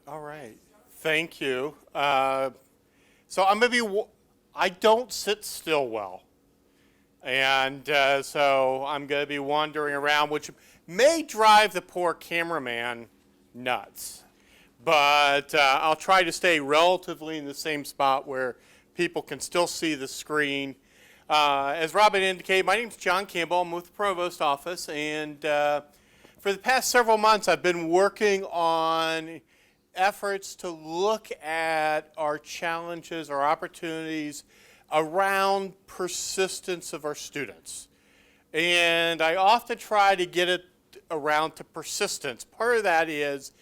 All right. Thank you. So I'm going to be, I don't sit still well. And so I'm going to be wandering around, which may drive the poor cameraman nuts. But I'll try to stay relatively in the same spot where people can still see the screen. As Robin indicated, my name is John Campbell. I'm with the Provost office. And for the past several months, I've been working on efforts to look at our challenges, our opportunities around persistence of our students. And I often try to get it around to persistence. Part of that is,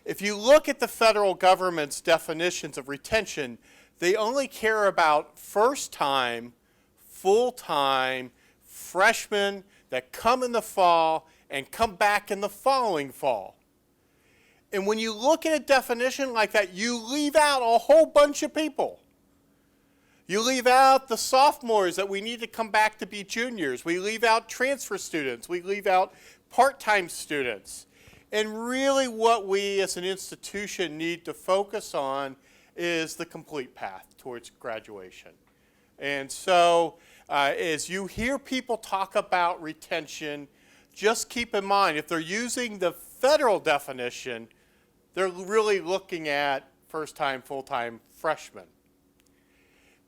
if you look at the federal government's definitions of retention, they only care about first-time, full-time freshmen that come in the fall and come back in the following fall. And when you look at a definition like that, you leave out a whole bunch of people. You leave out the sophomores that we need to come back to be juniors. We leave out transfer students. We leave out part-time students. And really what we as an institution need to focus on is the complete path towards graduation. And so as you hear people talk about retention, just keep in mind, if they're using the federal definition, they're really looking at first-time, full-time freshmen.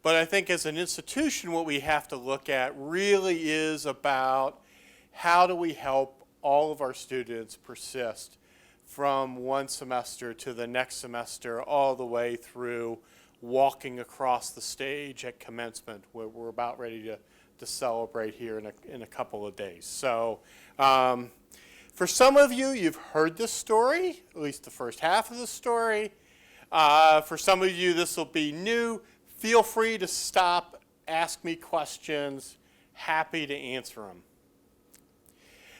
But I think as an institution, what we have to look at really is about how do we help all of our students persist from one semester to the next semester, all the way through walking across the stage at commencement, where we're about ready to celebrate here in a couple of days. So for some of you, you've heard this story, at least the first half of the story. For some of you, this will be new. Feel free to stop, ask me questions. Happy to answer them.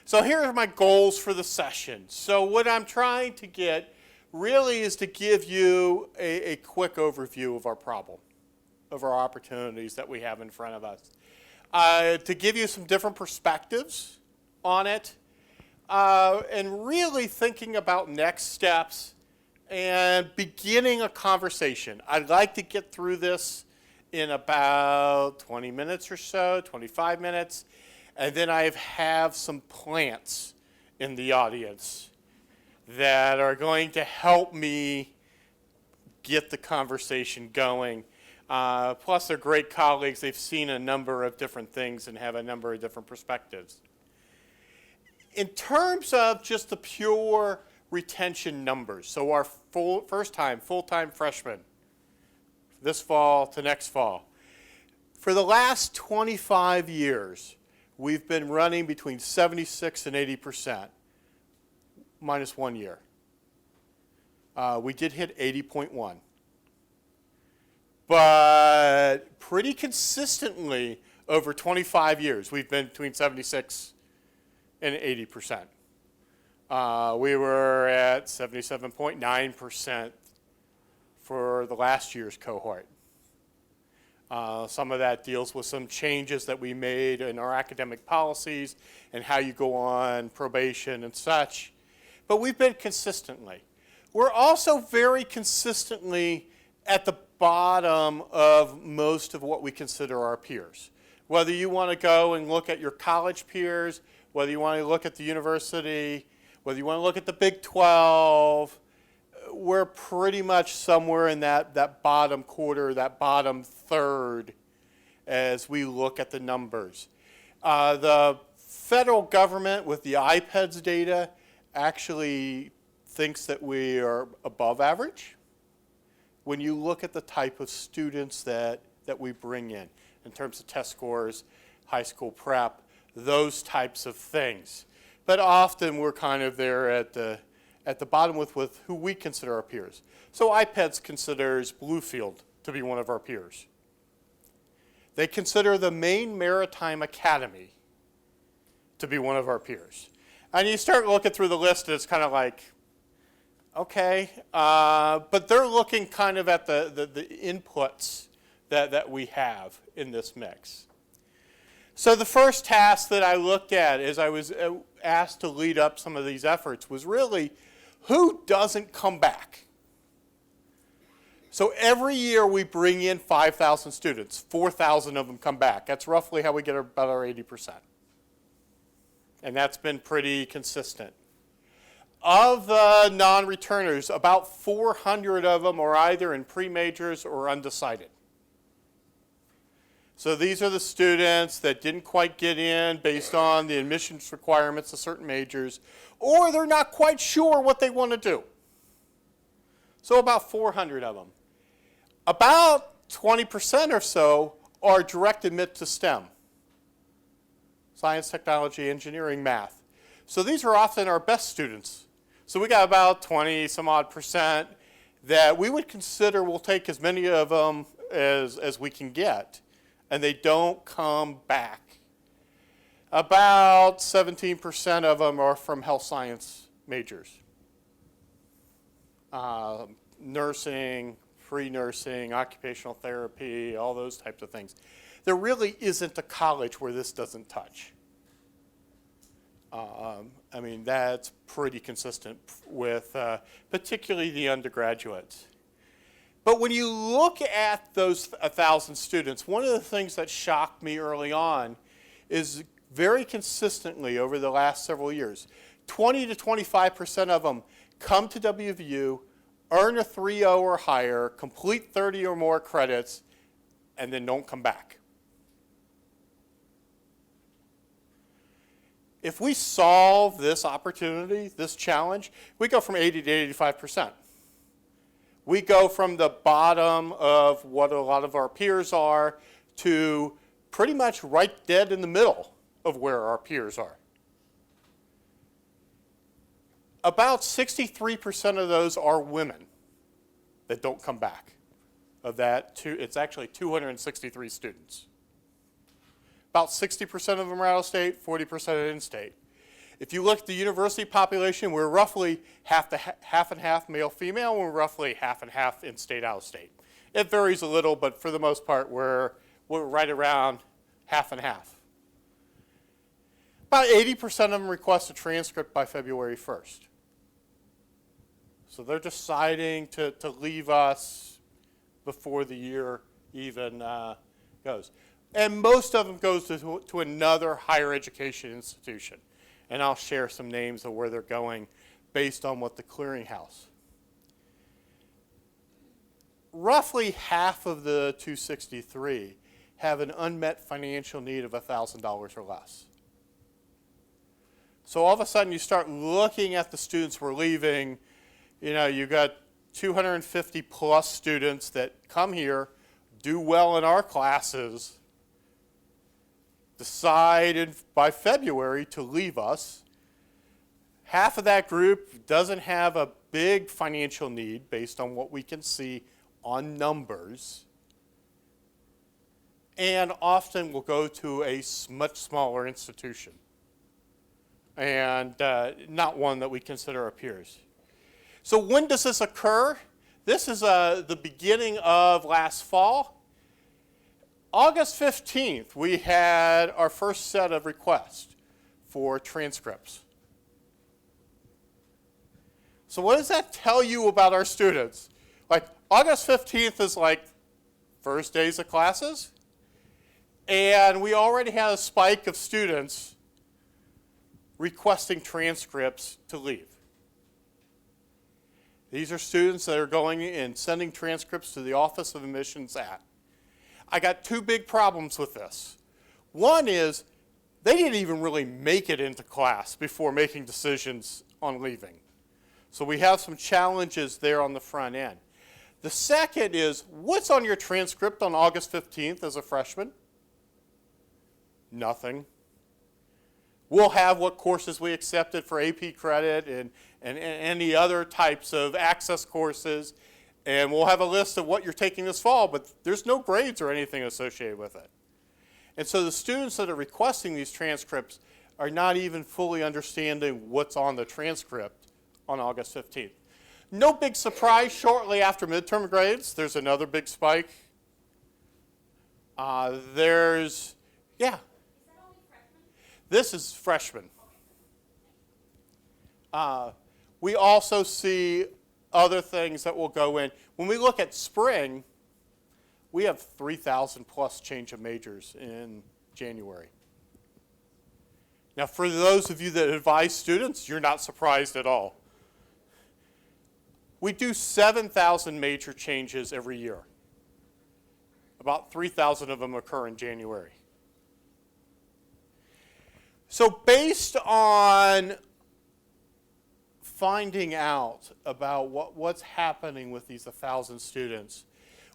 So here are my goals for the session. So what I'm trying to get really is to give you a quick overview of our problem, of our opportunities that we have in front of us. To give you some different perspectives on it, and really thinking about next steps and beginning a conversation. I'd like to get through this in about 20 minutes or so, 25 minutes, and then I have some plants in the audience that are going to help me get the conversation going. Plus, they're great colleagues. They've seen a number of different things and have a number of different perspectives. In terms of just the pure retention numbers, so our first-time, full-time freshmen, this fall to next fall. For the last 25 years, we've been running between 76 and 80%, minus 1 year. We did hit 80.1. But pretty consistently over 25 years, we've been between 76 and 80%. We were at 77.9% for the last year's cohort. Some of that deals with some changes that we made in our academic policies and how you go on probation and such. But we've been consistently. We're also very consistently at the bottom of most of what we consider our peers. Whether you want to go and look at your college peers, whether you want to look at the university, whether you want to look at the Big 12, we're pretty much somewhere in that bottom quarter, that bottom third as we look at the numbers. The federal government with the IPEDS data actually thinks that we are above average when you look at the type of students that we bring in terms of test scores, high school prep, those types of things. But often we're kind of there at the bottom with who we consider our peers. So IPEDS considers Bluefield to be one of our peers. They consider the Maine Maritime Academy to be one of our peers. And you start looking through the list, and it's kind of like, okay. But they're looking kind of at the inputs that we have in this mix. So the first task that I looked at as I was asked to lead up some of these efforts was really, who doesn't come back? So every year we bring in 5,000 students. 4,000 of them come back. That's roughly how we get about our 80%. And that's been pretty consistent. Of the non-returners, about 400 of them are either in pre-majors or undecided. So these are the students that didn't quite get in based on the admissions requirements of certain majors, or they're not quite sure what they want to do. So about 400 of them. About 20% or so are direct admit to STEM. Science, technology, engineering, math. So these are often our best students. So we got about 20 some odd percent that we would consider we'll take as many of them as we can get, and they don't come back. About 17% of them are from health science majors. Nursing, free nursing, occupational therapy, all those types of things. There really isn't a college where this doesn't touch. I mean, that's pretty consistent with particularly the undergraduates. But when you look at those 1,000 students, one of the things that shocked me early on is very consistently over the last several years, 20 to 25% of them come to WVU, earn a 3.0 or higher, complete 30 or more credits, and then don't come back. If we solve this opportunity, this challenge, we go from 80 to 85%. We go from the bottom of what a lot of our peers are to pretty much right dead in the middle of where our peers are. About 63% of those are women that don't come back. Of that, it's actually 263 students. About 60% of them are out of state, 40% are in-state. If you look at the university population, we're roughly half and half male-female, and we're roughly half and half in-state, out-of-state. It varies a little, but for the most part, we're right around half and half. About 80% of them request a transcript by February 1st. So they're deciding to leave us before the year even goes. And most of them goes to another higher education institution. And I'll share some names of where they're going based on what the clearinghouse. Roughly half of the 263 have an unmet financial need of $1,000 or less. So all of a sudden you start looking at the students we're leaving. You know, you've got 250 plus students that come here, do well in our classes, decide by February to leave us. Half of that group doesn't have a big financial need based on what we can see on numbers, and often will go to a much smaller institution, and not one that we consider our peers. So when does this occur? This is the beginning of last fall. August 15th, we had our first set of requests for transcripts. So what does that tell you about our students? Like, August 15th is like first days of classes, and we already had a spike of students requesting transcripts to leave. These are students that are going and sending transcripts to the Office of Admissions at. I got two big problems with this. One is they didn't even really make it into class before making decisions on leaving. So we have some challenges there on the front end. The second is, what's on your transcript on August 15th as a freshman? Nothing. We'll have what courses we accepted for AP credit and any other types of access courses. And we'll have a list of what you're taking this fall, but there's no grades or anything associated with it. And so the students that are requesting these transcripts are not even fully understanding what's on the transcript on August 15th. No big surprise, shortly after midterm grades, there's another big spike. Yeah. Is that only freshmen? This is freshmen. We also see other things that will go in. When we look at spring, we have 3,000 plus change of majors in January. Now, for those of you that advise students, you're not surprised at all. We do 7,000 major changes every year. About 3,000 of them occur in January. So based on finding out about what's happening with these 1,000 students,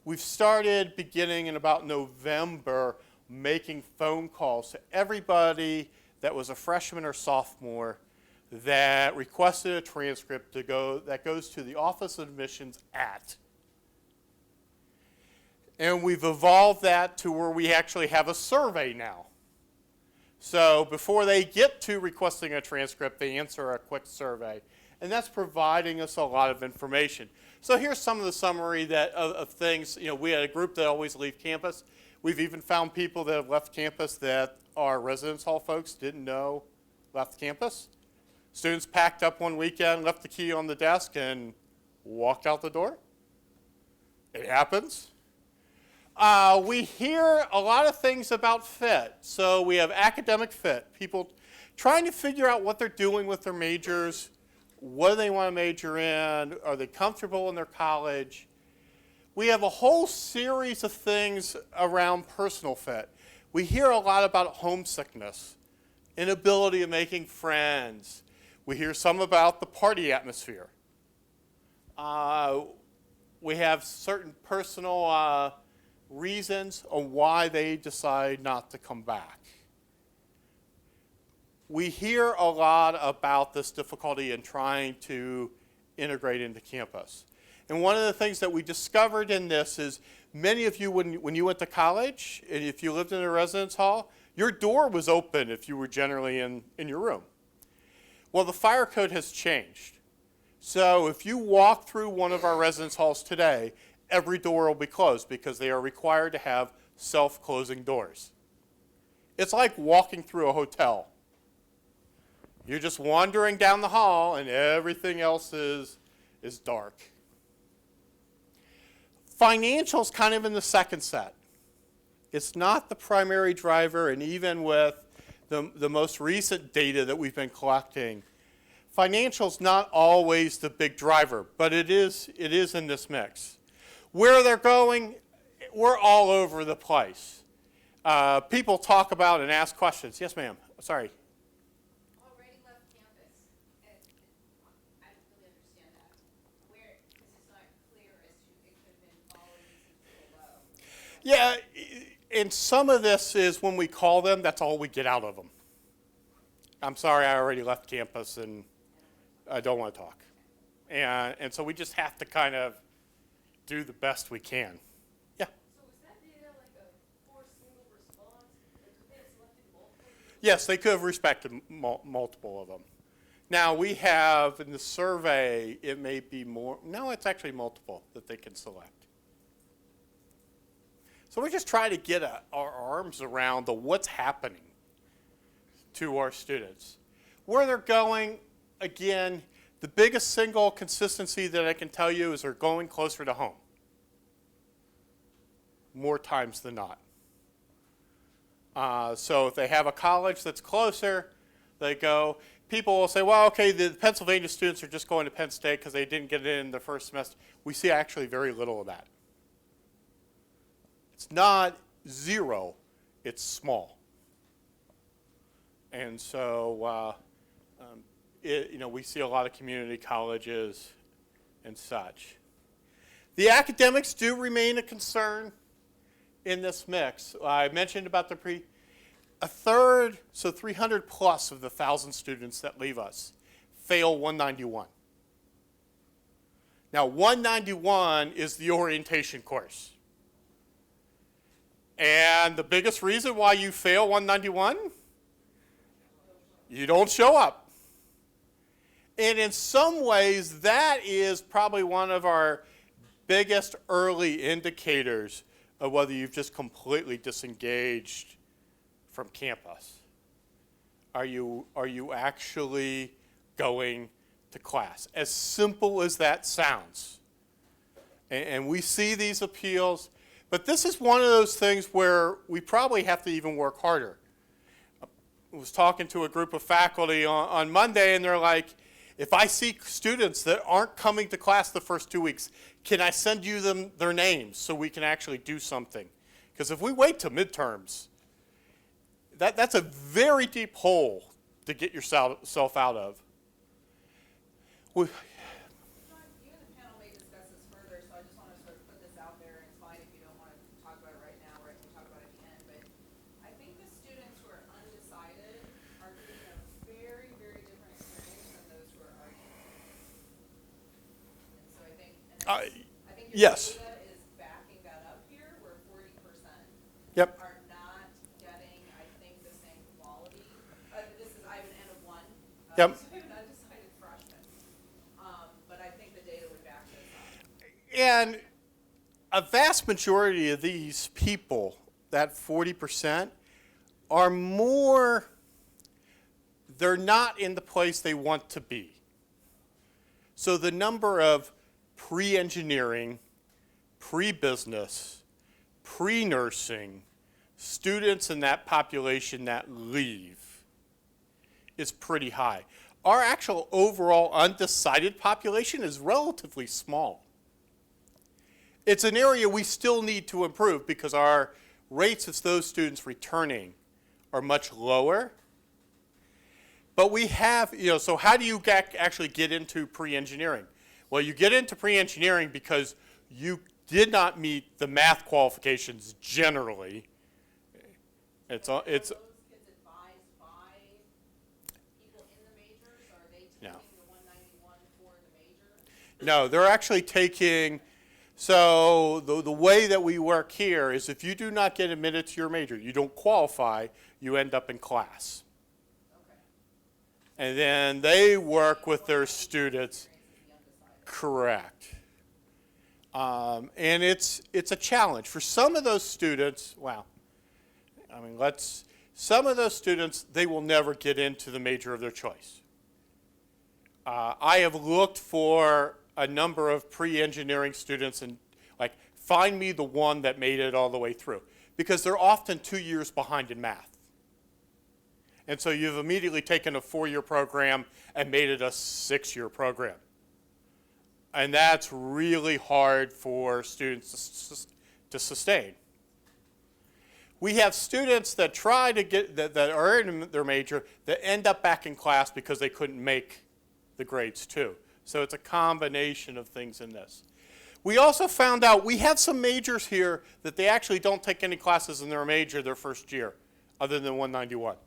we've started beginning in about November making phone calls to everybody that was a freshman or sophomore that requested a transcript that goes to the Office of Admissions at. And we've evolved that to where we actually have a survey now. So before they get to requesting a transcript, they answer a quick survey. And that's providing us a lot of information. So here's some of the summary of things. You know, we had a group that always leave campus. We've even found people that have left campus that our residence hall folks didn't know left campus. Students packed up one weekend, left the key on the desk, and walked out the door. It happens. We hear a lot of things about fit. So we have academic fit, people trying to figure out what they're doing with their majors, what do they want to major in, are they comfortable in their college. We have a whole series of things around personal fit. We hear a lot about homesickness, inability of making friends. We hear some about the party atmosphere. We have certain personal reasons on why they decide not to come back. We hear a lot about this difficulty in trying to integrate into campus. And one of the things that we discovered in this is many of you, when you went to college, and if you lived in a residence hall, your door was open if you were generally in your room. Well, the fire code has changed. So if you walk through one of our residence halls today, every door will be closed because they are required to have self-closing doors. It's like walking through a hotel. You're just wandering down the hall and everything else is dark. Financial's kind of in the second set. It's not the primary driver, and even with the most recent data that we've been collecting, financial's not always the big driver, but it is in this mix. Where they're going, we're all over the place. People talk about and ask questions. Yes, ma'am. Sorry. Already left campus. I don't really understand that. Where, because it's not clear as to it could have been all reasons below. Yeah, and some of this is when we call them, that's all we get out of them. I'm sorry, I already left campus and I don't want to talk. And so we just have to kind of do the best we can. Yeah? So was that data like a forced single response? Like could they have selected multiple? Yes, they could have respected multiple of them. Now we have in the survey, it may be more, no, it's actually multiple that they can select. So we're just trying to get our arms around what's happening to our students. Where they're going, again, the biggest single consistency that I can tell you is they're going closer to home. More times than not. So if they have a college that's closer, they go. People will say, well, okay, the Pennsylvania students are just going to Penn State because they didn't get it in the first semester. We see actually very little of that. It's not zero, it's small. And so, we see a lot of community colleges and such. The academics do remain a concern in this mix. I mentioned about a third, so 300 plus of the 1,000 students that leave us fail 191. Now, 191 is the orientation course. And the biggest reason why you fail 191? You don't show up. And in some ways, that is probably one of our biggest early indicators of whether you've just completely disengaged from campus. Are you actually going to class, as simple as that sounds. And we see these appeals, but this is one of those things where we probably have to even work harder. I was talking to a group of faculty on Monday, and they're like, if I see students that aren't coming to class the first 2 weeks, can I send you their names so we can actually do something? Because if we wait till midterms, that's a very deep hole to get yourself out of. John, you and the panel may discuss this further, so I just want to sort of put this out there, and it's fine if you don't want to talk about it right now, or if we talk about it at the end, but I think the students who are undecided are getting a very, very different experience than those who are arguing. And so I think, your yes. data is backing that up here, where 40% Yep. are not getting, I think, the same quality. This is, I have an N of 1. Yep. So I have an undecided freshman. But I think the data would back this up. And a vast majority of these people, that 40%, are more, they're not in the place they want to be. So the number of pre-engineering, pre-business, pre-nursing students in that population that leave is pretty high. Our actual overall undecided population is relatively small. It's an area we still need to improve because our rates of those students returning are much lower. But we have, so how do you actually get into pre-engineering? Well, you get into pre-engineering because you did not meet the math qualifications generally. Are those kids advised by people in the majors, or are they taking the 191 for the major? No, they're actually taking, so the way that we work here is if you do not get admitted to your major, you don't qualify, you end up in class. Okay. And then they work with their students. Correct. And it's a challenge. For some of those students, some of those students, they will never get into the major of their choice. I have looked for a number of pre-engineering students and find me the one that made it all the way through. Because they're often 2 years behind in math. And so you've immediately taken a 4-year program and made it a 6-year program. And that's really hard for students to sustain. We have students that try to get, that are in their major, that end up back in class because they couldn't make the grades too. So it's a combination of things in this. We also found out we have some majors here that they actually don't take any classes in their major their first year, other than 191.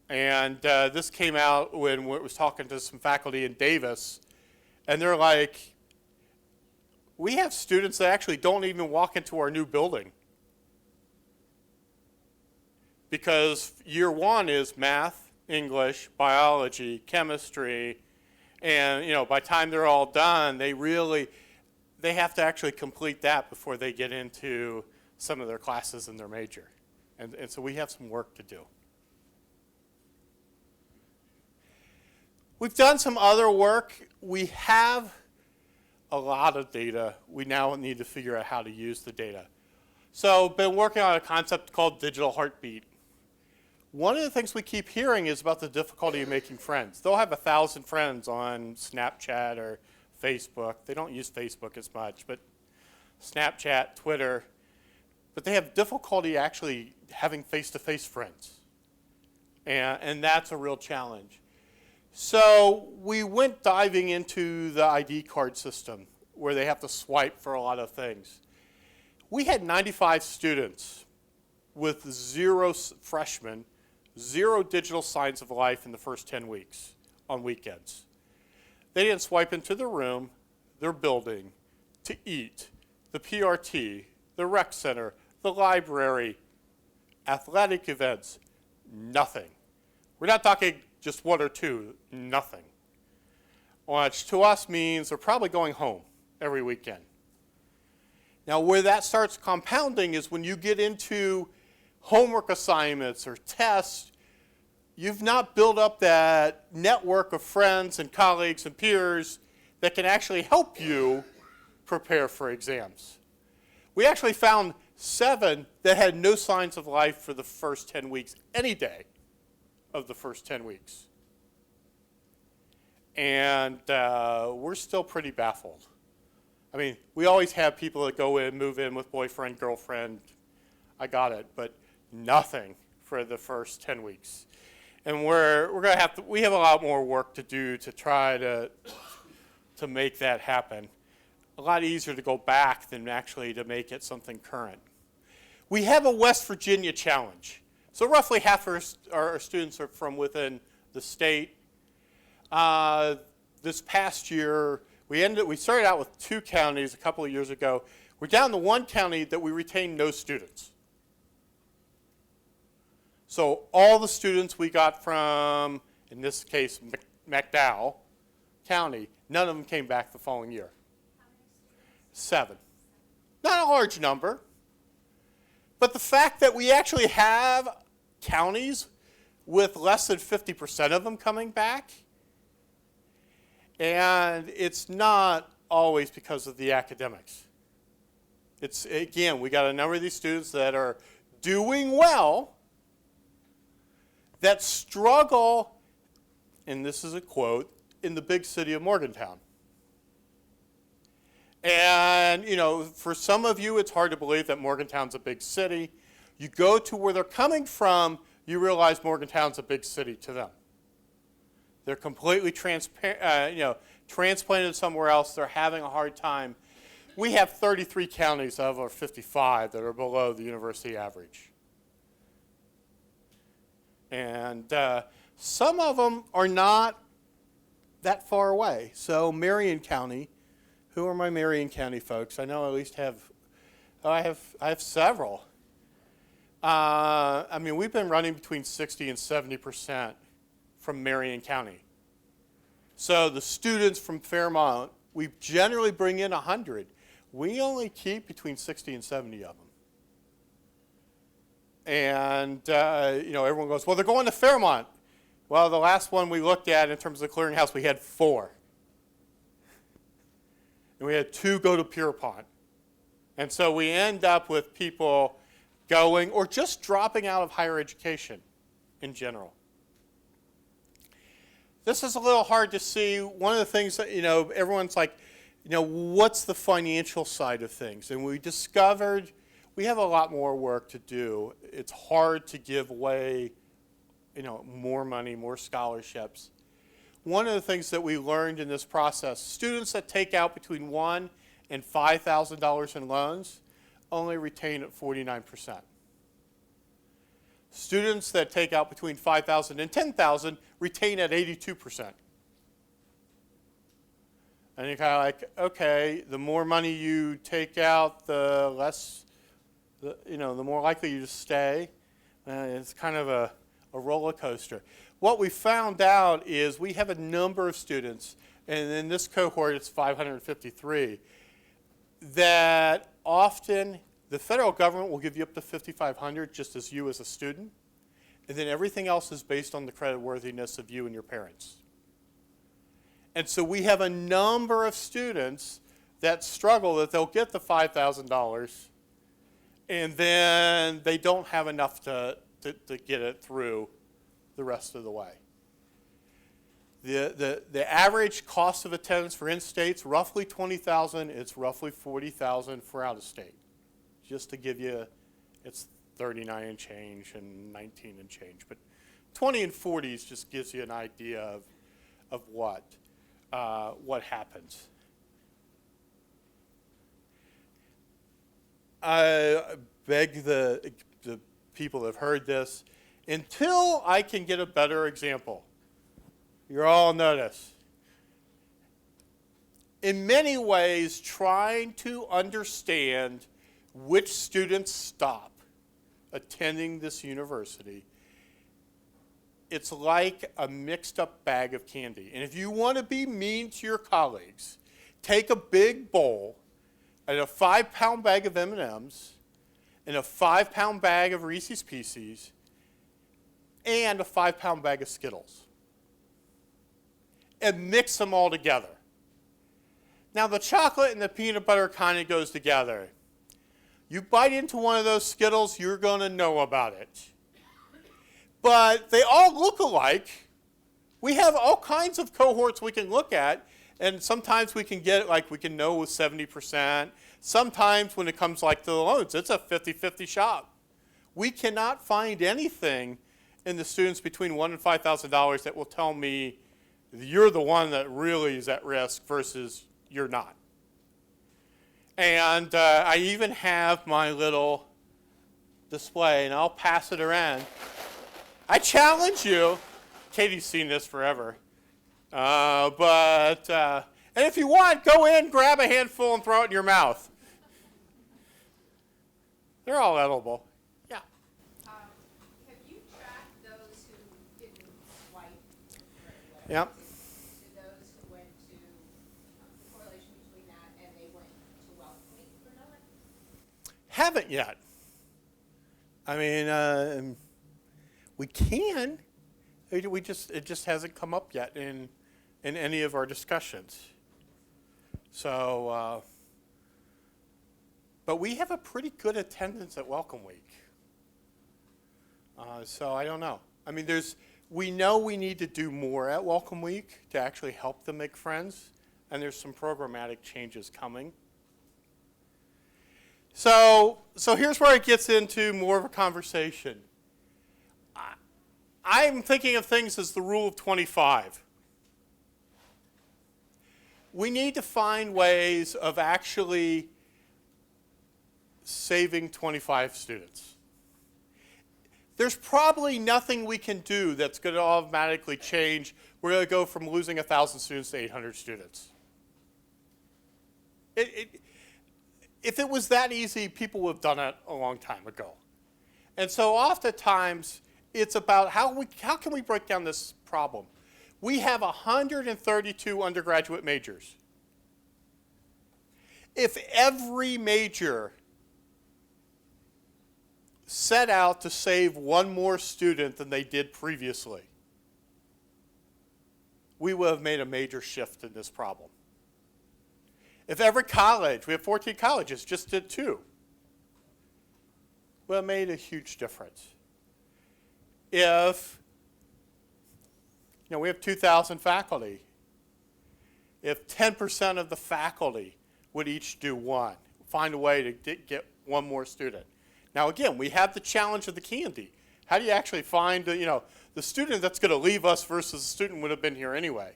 And this came out when I was talking to some faculty in Davis, and they're like, we have students that actually don't even walk into our new building. Because year one is math, English, biology, chemistry, and by the time they're all done, they have to actually complete that before they get into some of their classes in their major. And so we have some work to do. We've done some other work. We have a lot of data. We now need to figure out how to use the data. So been working on a concept called digital heartbeat. One of the things we keep hearing is about the difficulty of making friends. They'll have 1,000 friends on Snapchat or Facebook. They don't use Facebook as much, but Snapchat, Twitter. But they have difficulty actually having face-to-face friends. And that's a real challenge. So we went diving into the ID card system where they have to swipe for a lot of things. We had 95 students with 0 freshmen, 0 digital signs of life in the first 10 weeks on weekends. They didn't swipe into their room, their building, to eat, the PRT, the rec center, the library, athletic events, nothing. We're not talking just 1 or 2, nothing. Which to us means they're probably going home every weekend. Now where that starts compounding is when you get into homework assignments or tests, you've not built up that network of friends and colleagues and peers that can actually help you prepare for exams. We actually found 7 that had no signs of life for the first 10 weeks, any day of the first 10 weeks. And we're still pretty baffled. I mean, we always have people that go in, move in with boyfriend, girlfriend, I got it, but nothing for the first 10 weeks. And we're going to have to, we have a lot more work to do to try to make that happen. A lot easier to go back than actually to make it something current. We have a West Virginia challenge. So roughly half our students are from within the state. This past year, we started out with 2 counties a couple of years ago. We're down to 1 county that we retain no students. So all the students we got from, in this case, McDowell County, none of them came back the following year. 7. Not a large number. But the fact that we actually have counties with less than 50% of them coming back, and it's not always because of the academics. It's, again, we got a number of these students that are doing well, that struggle, and this is a quote, in the big city of Morgantown. And, you know, for some of you, it's hard to believe that Morgantown's a big city. You go to where they're coming from, you realize Morgantown's a big city to them. They're completely transplanted somewhere else. They're having a hard time. We have 33 counties out of our 55 that are below the university average. And some of them are not that far away. So Marion County, who are my Marion County folks? I know I at least have, I have several. I mean, we've been running between 60 and 70% from Marion County. So the students from Fairmont, we generally bring in 100. We only keep between 60 and 70 of them. And, you know, everyone goes, well, they're going to Fairmont. Well, the last one we looked at in terms of the clearinghouse, we had 4. And we had 2 go to Pierpont. And so we end up with people going or just dropping out of higher education in general. This is a little hard to see. One of the things that, you know, everyone's like, you know, what's the financial side of things? And we discovered we have a lot more work to do. It's hard to give away, you know, more money, more scholarships. One of the things that we learned in this process, students that take out between $1,000 and $5,000 in loans only retain at 49%. Students that take out between $5,000 and $10,000 retain at 82%. And you're kind of like, okay, the more money you take out, the less, you know, the more likely you to stay. It's kind of a roller coaster. What we found out is we have a number of students, and in this cohort it's 553, that often the federal government will give you up to $5,500 just as you as a student, and then everything else is based on the creditworthiness of you and your parents. And so we have a number of students that struggle that they'll get the $5,000 and then they don't have enough to get it through the rest of the way. The average cost of attendance for in-state's roughly $20,000. It's roughly $40,000 for out-of-state. Just to give you, it's 39 and change and 19 and change. But 20 and 40s just gives you an idea of what happens. I beg the people that have heard this, until I can get a better example, you all notice. In many ways, trying to understand which students stop attending this university, it's like a mixed up bag of candy. And if you want to be mean to your colleagues, take a big bowl and a 5-pound bag of M&Ms and a 5-pound bag of Reese's Pieces and a 5-pound bag of Skittles and mix them all together. Now, the chocolate and the peanut butter kind of goes together. You bite into one of those Skittles, you're going to know about it. But they all look alike. We have all kinds of cohorts we can look at, and sometimes we can get, like, we can know with 70%. Sometimes when it comes like to the loans, it's a 50-50 shot. We cannot find anything in the students between $1,000 and $5,000 that will tell me you're the one that really is at risk versus you're not. And I even have my little display, and I'll pass it around. I challenge you. Katie's seen this forever. And if you want, go in, grab a handful, and throw it in your mouth. They're all edible. Yeah. Have you tracked those who didn't swipe? Yep. To those who went to the correlation between that and they went to Welcome Week or not? Haven't yet. I mean, we can. It just hasn't come up yet in any of our discussions. So, but we have a pretty good attendance at Welcome Week. So I don't know. I mean, we know we need to do more at Welcome Week to actually help them make friends, and there's some programmatic changes coming. So here's where it gets into more of a conversation. I'm thinking of things as the rule of 25. We need to find ways of actually saving 25 students. There's probably nothing we can do that's going to automatically change. We're going to go from losing 1,000 students to 800 students. If it was that easy, people would have done it a long time ago. And so oftentimes, it's about how can we break down this problem. We have 132 undergraduate majors. If every major set out to save one more student than they did previously, we would have made a major shift in this problem. If every college, we have 14 colleges, just did 2, would have made a huge difference. If, we have 2,000 faculty. If 10% of the faculty would each do one, find a way to get one more student. Now again, we have the challenge of the candy. How do you actually find the student that's going to leave us versus the student would have been here anyway?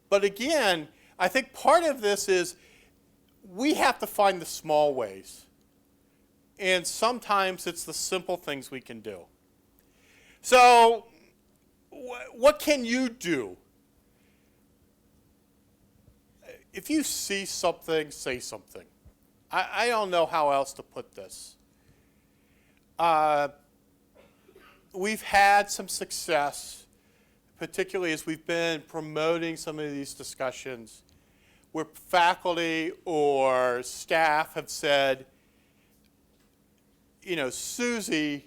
But again, I think part of this is we have to find the small ways. And sometimes it's the simple things we can do. So what can you do? If you see something, say something. I don't know how else to put this. We've had some success, particularly as we've been promoting some of these discussions, where faculty or staff have said, Susie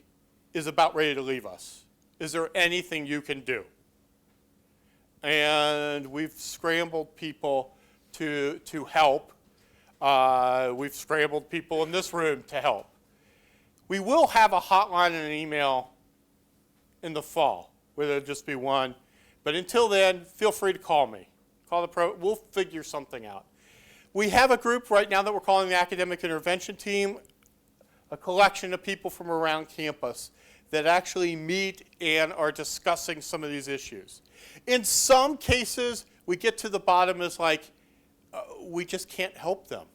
is about ready to leave us. Is there anything you can do? And we've scrambled people to help. We've scrambled people in this room to help. We will have a hotline and an email in the fall, where there'll just be one. But until then, feel free to call me. We'll figure something out. We have a group right now that we're calling the Academic Intervention Team, a collection of people from around campus that actually meet and are discussing some of these issues. In some cases, we get to the bottom is like, we just can't help them.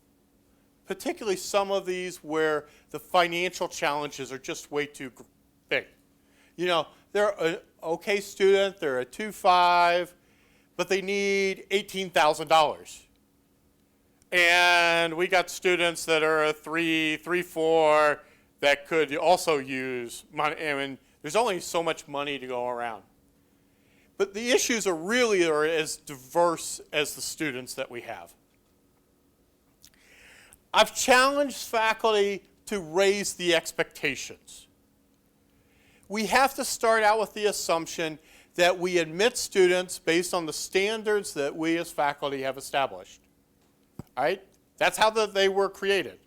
Particularly some of these where the financial challenges are just way too big. They're an okay student, they're a 2.5, but they need $18,000. And we got students that are a 3.4 that could also use money. I mean, there's only so much money to go around. But the issues are as diverse as the students that we have. I've challenged faculty to raise the expectations. we have to start out with the assumption that we admit students based on the standards that we as faculty have established. All right? That's how they were created.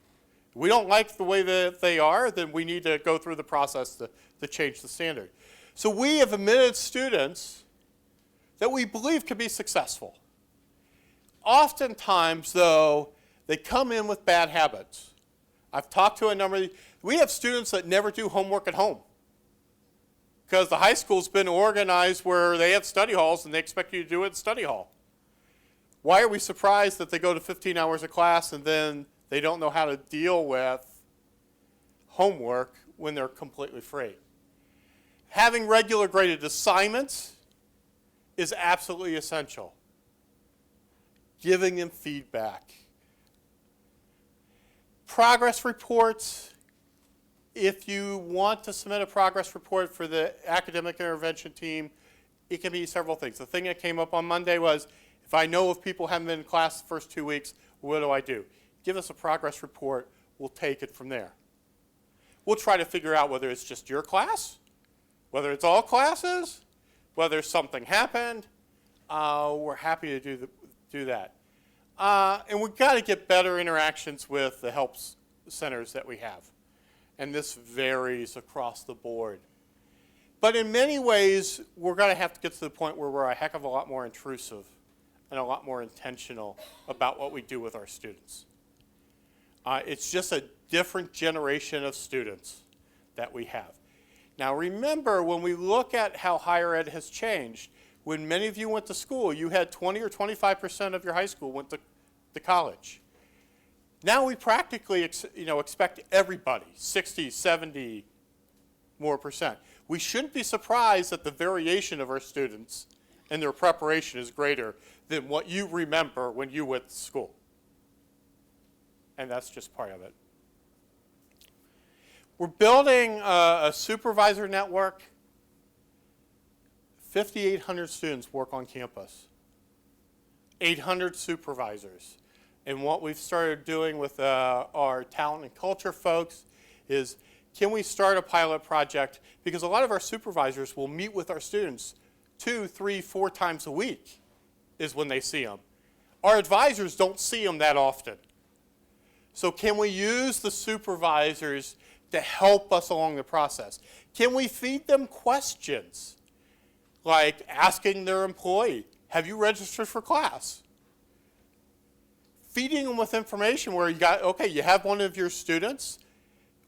If we don't like the way that they are, then we need to go through the process to change the standard. So we have admitted students that we believe can be successful. Oftentimes, though, they come in with bad habits. I've talked to a number of, we have students that never do homework at home because the high school's been organized where they have study halls and they expect you to do it in study hall. Why are we surprised that they go to 15 hours of class and then they don't know how to deal with homework when they're completely free? Having regular graded assignments is absolutely essential. Giving them feedback. Progress reports. If you want to submit a progress report for the academic intervention team, it can be several things. The thing that came up on Monday was, if I know if people haven't been in class the first 2 weeks, what do? Give us a progress report. We'll take it from there. We'll try to figure out whether it's just your class, whether it's all classes, whether something happened. We're happy to do that. And we've got to get better interactions with the help centers that we have. And this varies across the board. But in many ways, we're going to have to get to the point where we're a heck of a lot more intrusive and a lot more intentional about what we do with our students. It's just a different generation of students that we have. Now remember, when we look at how higher ed has changed, when many of you went to school, you had 20 or 25% of your high school went to college. Now we practically expect everybody, 60, 70 more percent. We shouldn't be surprised that the variation of our students and their preparation is greater than what you remember when you went to school. And that's just part of it. We're building a supervisor network. 5,800 students work on campus. 800 supervisors. And what we've started doing with our talent and culture folks is, can we start a pilot project? Because a lot of our supervisors will meet with our students 2, 3, 4 times a week is when they see them. Our advisors don't see them that often. So can we use the supervisors to help us along the process? Can we feed them questions? Like asking their employee, have you registered for class? Feeding them with information where you have one of your students,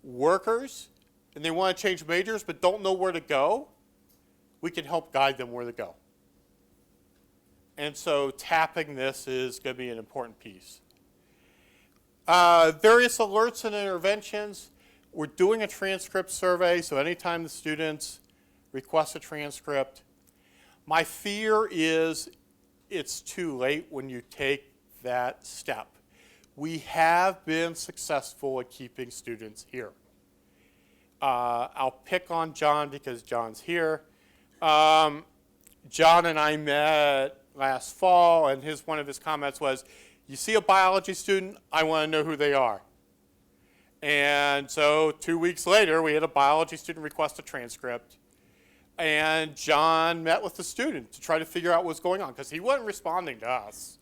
workers, and they want to change majors but don't know where to go. We can help guide them where to go. And so tapping this is going to be an important piece. Various alerts and interventions. We're doing a transcript survey, so anytime the students request a transcript, my fear is it's too late when you take that step. We have been successful at keeping students here. I'll pick on John because John's here. John and I met last fall, and one of his comments was, you see a biology student, I want to know who they are. And so 2 weeks later, we had a biology student request a transcript. And John met with the student to try to figure out what's going on, because he wasn't responding to us.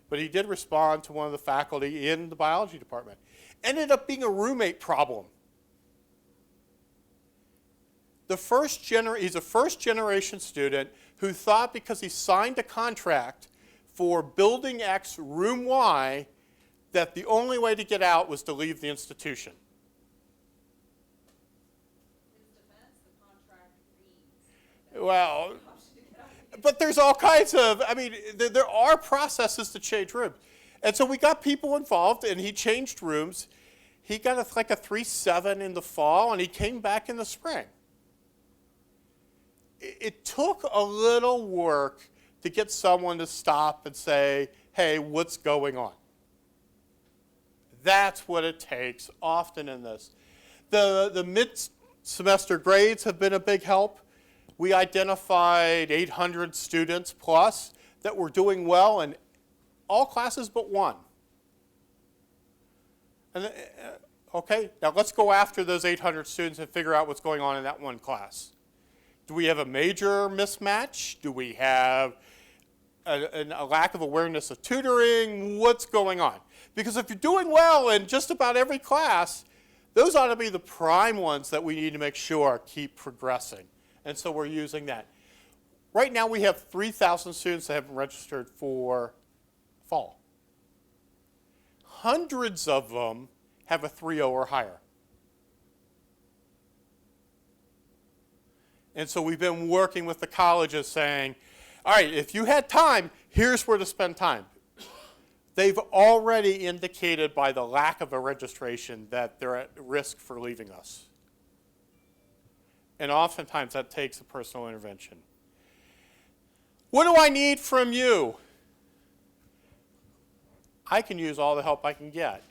But he did respond to one of the faculty in the biology department. Ended up being a roommate problem. He's a first-generation student who thought because he signed a contract for building X, room Y, that the only way to get out was to leave the institution. His defense, the contract reads. Well, but there's all kinds of, there are processes to change rooms. And so we got people involved, and he changed rooms. He got like a 3.7 in the fall, and he came back in the spring. It took a little work to get someone to stop and say, hey, what's going on? That's what it takes often in this. The mid-semester grades have been a big help. We identified 800 students plus that were doing well in all classes but one. And Okay, now let's go after those 800 students and figure out what's going on in that one class. Do we have a major mismatch? Do we have a lack of awareness of tutoring? What's going on? Because if you're doing well in just about every class, those ought to be the prime ones that we need to make sure keep progressing. And so we're using that. Right now we have 3,000 students that have been registered for fall. Hundreds of them have a 3.0 or higher. And so we've been working with the colleges saying, all right, if you had time, here's where to spend time. They've already indicated by the lack of a registration that they're at risk for leaving us. And oftentimes that takes a personal intervention. What do I need from you? I can use all the help I can get.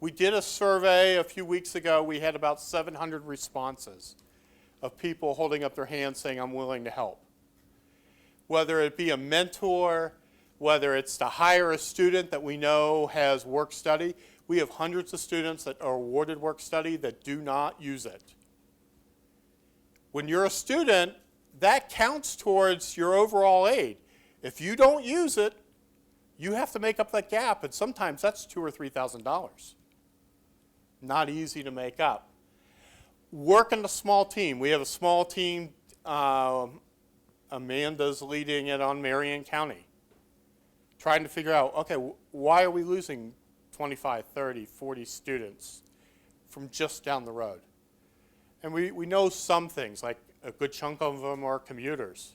We did a survey a few weeks ago. We had about 700 responses of people holding up their hands saying, I'm willing to help. Whether it be a mentor, whether it's to hire a student that we know has work study. We have hundreds of students that are awarded work study that do not use it. When you're a student, that counts towards your overall aid. If you don't use it, you have to make up that gap, and sometimes that's $2,000 or $3,000. Not easy to make up. Work in a small team. We have a small team. Amanda's leading it on Marion County. Trying to figure out, okay, why are we losing 25, 30, 40 students from just down the road? And we know some things, like a good chunk of them are commuters.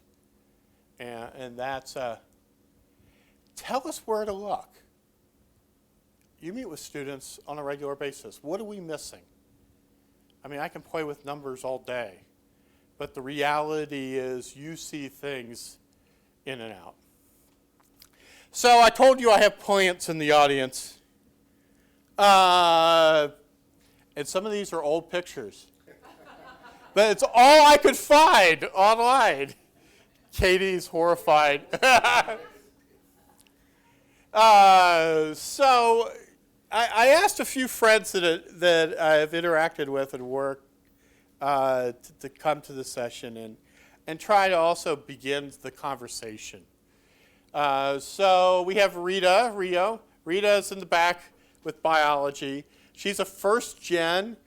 And that's, tell us where to look. You meet with students on a regular basis. What are we missing? I mean, I can play with numbers all day, but the reality is you see things in and out. So I told you I have plants in the audience. And some of these are old pictures. But it's all I could find online. Katie's horrified. So I asked a few friends that I've interacted with and worked to come to the session and try to also begin the conversation. So we have Rita Rio. Rita is in the back with biology. She's a first gen.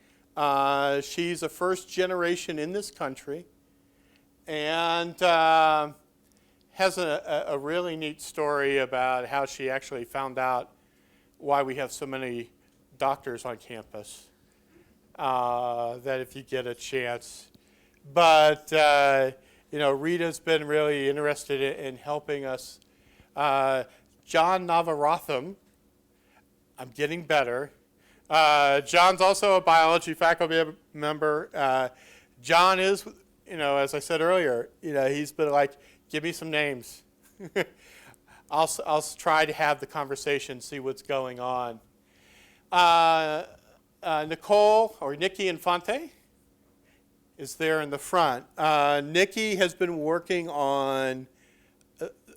She's a first generation in this country. And has a really neat story about how she actually found out why we have so many doctors on campus, that if you get a chance. But, Rita's been really interested in helping us. John Navaratham, I'm getting better. John's also a biology faculty member. John is, as I said earlier, he's been like, give me some names. I'll try to have the conversation, see what's going on. Nicole, or Nikki Infante, is there in the front. Nikki has been working on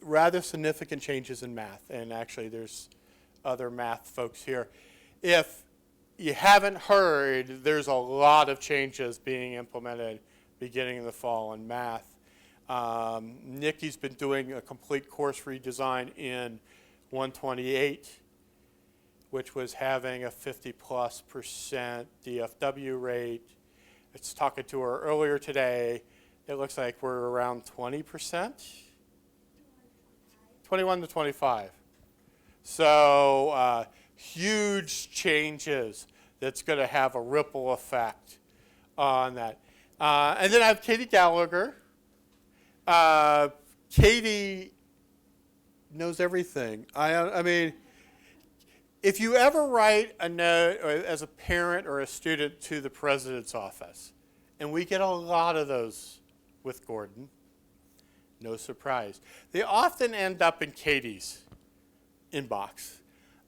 rather significant changes in math, and actually there's other math folks here. If you haven't heard, there's a lot of changes being implemented beginning in the fall in math. Nikki's been doing a complete course redesign in 128, which was having a 50+% DFW rate. It's talking to her earlier today. It looks like we're around 20%, 21 to 25. So huge changes that's going to have a ripple effect on that. And then I have Katie Gallagher. Katie knows everything. I mean, if you ever write a note as a parent or a student to the president's office, and we get a lot of those with Gordon, no surprise, they often end up in Katie's inbox.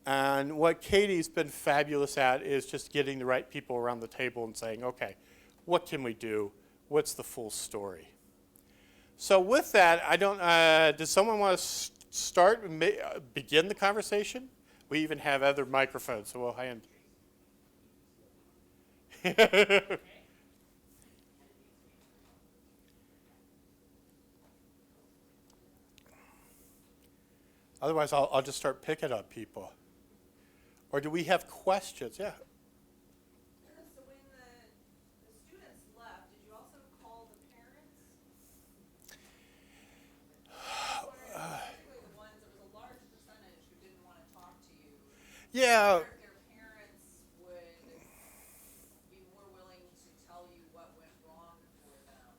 And what Katie's been fabulous at is just getting the right people around the table and saying, okay, what can we do? What's the full story? So with that, does someone want to start and begin the conversation? We even have other microphones, so we'll hand. Otherwise, I'll just start picking up people. Or do we have questions? Yeah. So when the students left, did you also call the parents? I was wondering, particularly the ones, there was a large percentage who didn't want to talk to you. Yeah. If their parents would be more willing to tell you what went wrong for them.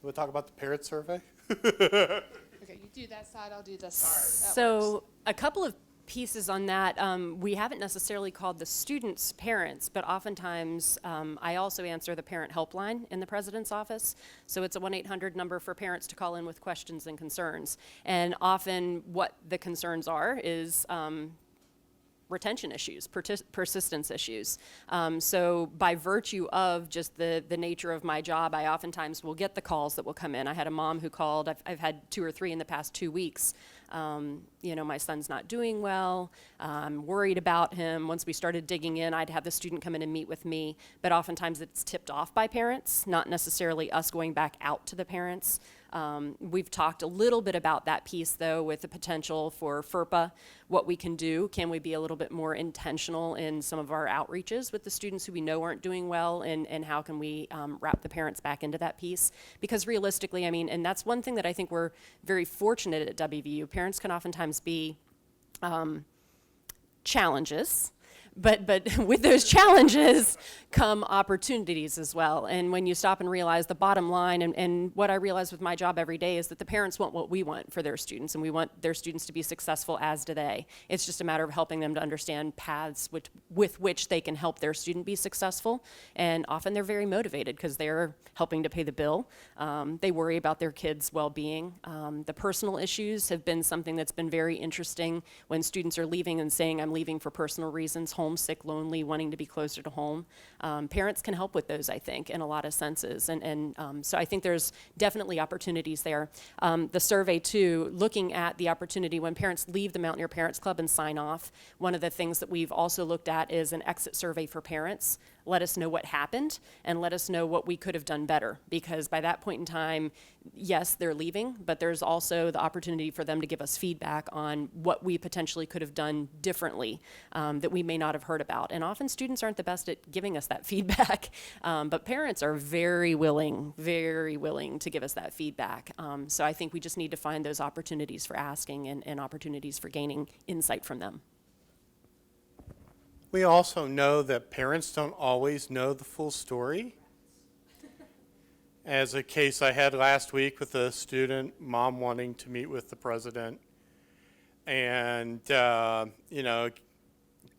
We'll talk about the parent survey. Okay, you do that side, I'll do this side. So a couple of pieces on that. We haven't necessarily called the students' parents, but oftentimes I also answer the parent helpline in the president's office. So it's a 1-800 number for parents to call in with questions and concerns. And often what the concerns are is retention issues, persistence issues. So by virtue of just the nature of my job, I oftentimes will get the calls that will come in. I had a mom who called, I've had 2 or 3 in the past 2 weeks. You know, my son's not doing well, I'm worried about him. Once we started digging in, I'd have the student come in and meet with me, but oftentimes it's tipped off by parents, not necessarily us going back out to the parents. We've talked a little bit about that piece, though, with the potential for FERPA, what we can do. Can we be a little bit more intentional in some of our outreaches with the students who we know aren't doing well, and how can we wrap the parents back into that piece? Because realistically, I mean, and that's one thing that I think we're very fortunate at WVU. Parents can oftentimes be challenges. But with those challenges come opportunities as well. And when you stop and realize the bottom line, and what I realize with my job every day is that the parents want what we want for their students, and we want their students to be successful, as do they. It's just a matter of helping them to understand paths with which they can help their student be successful. And often they're very motivated because they're helping to pay the bill. They worry about their kids' well-being. The personal issues have been something that's been very interesting when students are leaving and saying, I'm leaving for personal reasons, homesick, lonely, wanting to be closer to home. Parents can help with those, I think, in a lot of senses. And so I think there's definitely opportunities there. The survey, too, looking at the opportunity when parents leave the Mountaineer Parents Club and sign off, one of the things that we've also looked at is an exit survey for parents. Let us know what happened and let us know what we could have done better, because by that point in time, yes, they're leaving, but there's also the opportunity for them to give us feedback on what we potentially could have done differently that we may not have heard about. And often students aren't the best at giving us that feedback, but parents are very willing to give us that feedback. So I think we just need to find those opportunities for asking and opportunities for gaining insight from them. We also know that parents don't always know the full story. As a case I had last week with a student, mom wanting to meet with the president, and you know,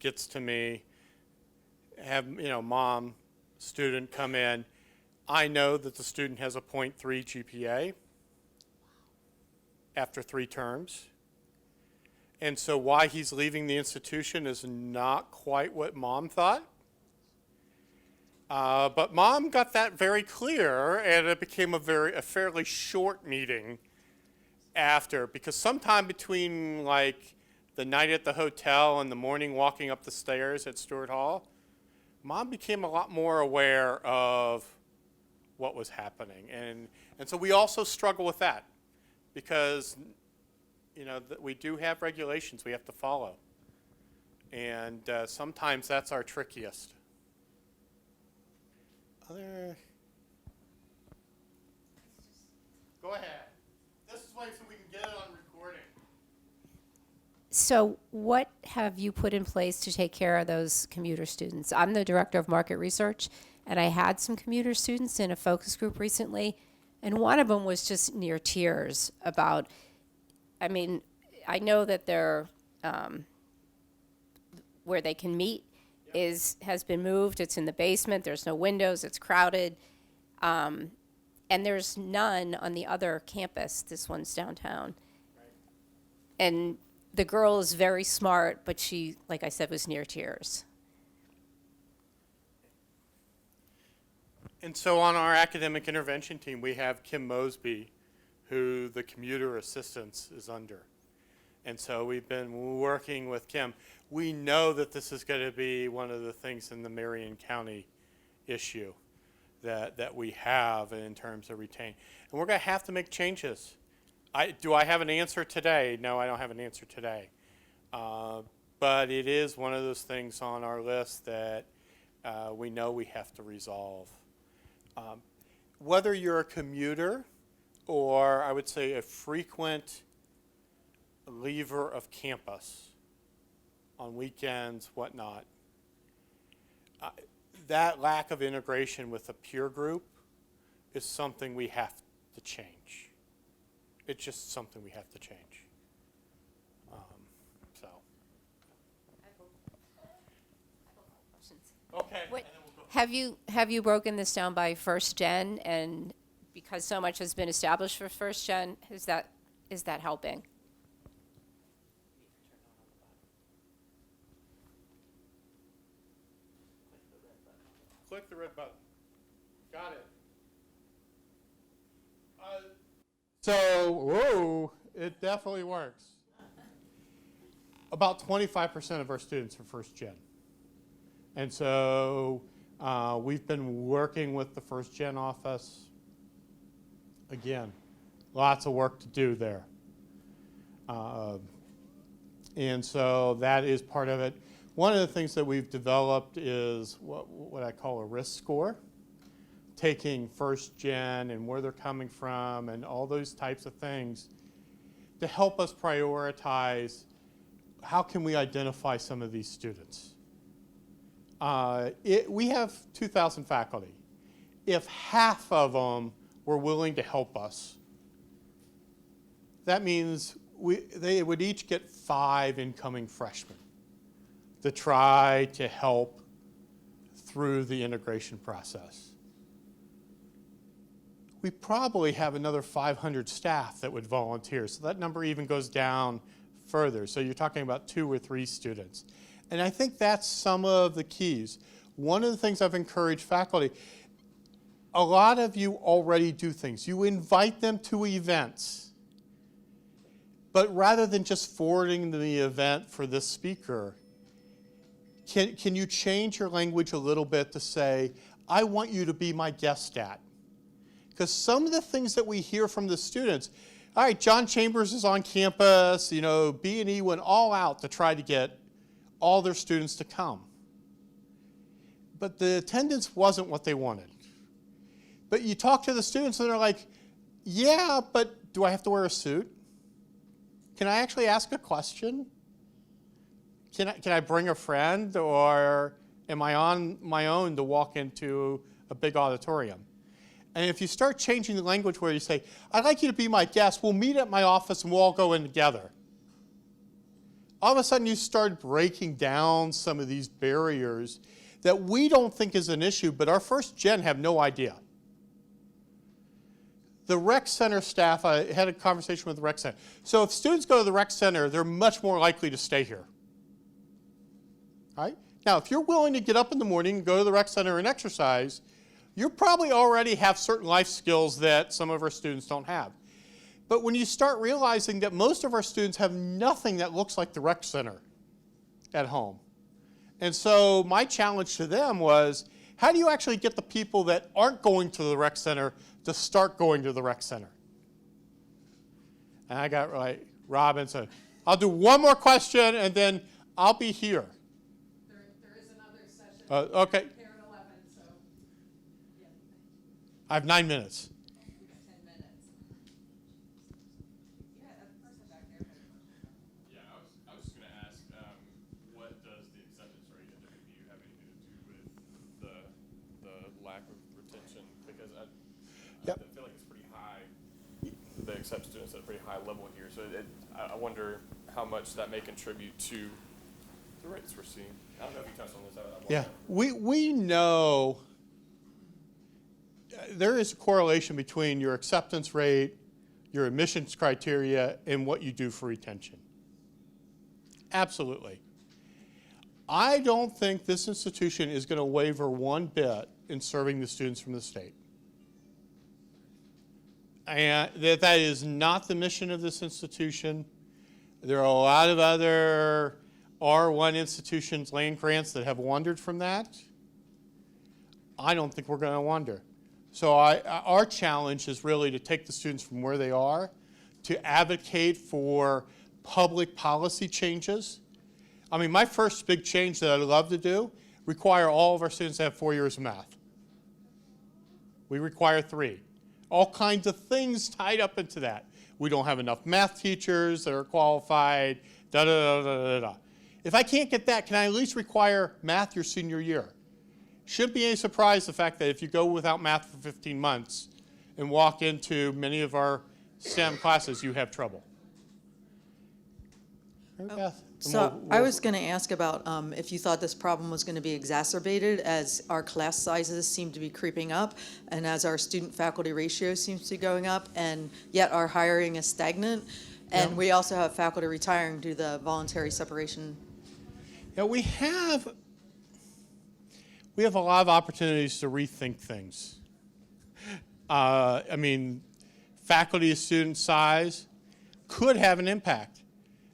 gets to me, mom, student come in. I know that the student has a 0.3 GPA after 3 terms. And so why he's leaving the institution is not quite what mom thought. But mom got that very clear, and it became a fairly short meeting after, because sometime between like the night at the hotel and the morning walking up the stairs at Stewart Hall, mom became a lot more aware of what was happening. And so we also struggle with that, because we do have regulations we have to follow. And sometimes that's our trickiest. Go ahead. This is why so we can get it on recording. So what have you put in place to take care of those commuter students? I'm the director of market research, and I had some commuter students in a focus group recently, and one of them was just near tears about, I mean, I know that they're, where they can meet has been moved. It's in the basement. There's no windows. It's crowded. And there's none on the other campus. This one's downtown. Right. And the girl is very smart, but she, like I said, was near tears. And so on our academic intervention team, we have Kim Mosby, who the commuter assistance is under. And so we've been working with Kim. We know that this is going to be one of the things in the Marion County issue that we have in terms of retaining. And we're going to have to make changes. Do I have an answer today? No, I don't have an answer today. But it is one of those things on our list that we know we have to resolve. Whether you're a commuter or I would say a frequent leaver of campus on weekends, whatnot, that lack of integration with a peer group is something we have to change. It's just something we have to change. So. Okay. Wait, have you broken this down by first gen, and because so much has been established for first gen, is that helping? Click the red button. Got it. So, it definitely works. About 25% of our students are first gen. And so we've been working with the first gen office. Again, lots of work to do there. And so that is part of it. One of the things that we've developed is what I call a risk score, taking first gen and where they're coming from and all those types of things to help us prioritize how can we identify some of these students. We have 2,000 faculty. If half of them were willing to help us, that means they would each get 5 incoming freshmen to try to help through the integration process. We probably have another 500 staff that would volunteer, so that number even goes down further. So you're talking about 2 or 3 students. And I think that's some of the keys. One of the things I've encouraged faculty, a lot of you already do things. You invite them to events. But rather than just forwarding the event for this speaker, can you change your language a little bit to say, I want you to be my guest at? Because some of the things that we hear from the students, all right, John Chambers is on campus, B&E went all out to try to get all their students to come. But the attendance wasn't what they wanted. But you talk to the students and they're like, yeah, but do I have to wear a suit? Can I actually ask a question? Can I bring a friend, or am I on my own to walk into a big auditorium? And if you start changing the language where you say, I'd like you to be my guest, we'll meet at my office and we'll all go in together. All of a sudden you start breaking down some of these barriers that we don't think is an issue, but our first gen have no idea. The rec center staff, I had a conversation with the rec center. So if students go to the rec center, they're much more likely to stay here. All right? Now, if you're willing to get up in the morning and go to the rec center and exercise, you probably already have certain life skills that some of our students don't have. But when you start realizing that most of our students have nothing that looks like the rec center at home. And so my challenge to them was, how do you actually get the people that aren't going to the rec center to start going to the rec center? And I got Robin said, I'll do one more question and then I'll be here. There is another session. Okay. Here at 11, so, yeah. I have 9 minutes. 10 minutes. Yeah, that person back there had a question. Yeah, I was just going to ask, what does the acceptance rate at WVU have anything to do with the lack of retention? Because I feel like it's pretty high. They accept students at a pretty high level here, so I wonder how much that may contribute to the rates we're seeing. I don't know if you touched on this. Yeah, we know there is a correlation between your acceptance rate, your admissions criteria, and what you do for retention. Absolutely. I don't think this institution is going to waver one bit in serving the students from the state. And that is not the mission of this institution. There are a lot of other R1 institutions, land grants, that have wandered from that. I don't think we're going to wonder. So our challenge is really to take the students from where they are to advocate for public policy changes. I mean, my first big change that I'd love to do require all of our students to have 4 years of math. We require 3. All kinds of things tied up into that. We don't have enough math teachers that are qualified, da-da-da-da-da-da. If I can't get that, can I at least require math your senior year? Shouldn't be any surprise the fact that if you go without math for 15 months and walk into many of our STEM classes, you have trouble. Mary Beth? So I was going to ask about if you thought this problem was going to be exacerbated as our class sizes seem to be creeping up and as our student-faculty ratio seems to be going up, and yet our hiring is stagnant, and we also have faculty retiring due to the voluntary separation. Yeah, we have a lot of opportunities to rethink things. I mean, faculty to student size could have an impact.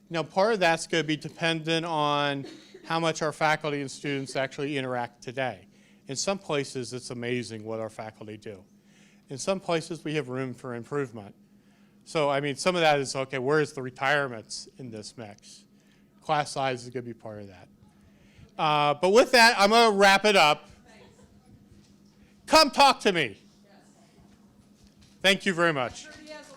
Now, part of that's going to be dependent on how much our faculty and students actually interact today. In some places, it's amazing what our faculty do. In some places, we have room for improvement. So, I mean, some of that is, okay, where's the retirements in this mix? Class size is going to be part of that. But with that, I'm going to wrap it up. Come talk to me. Thank you very much. He has a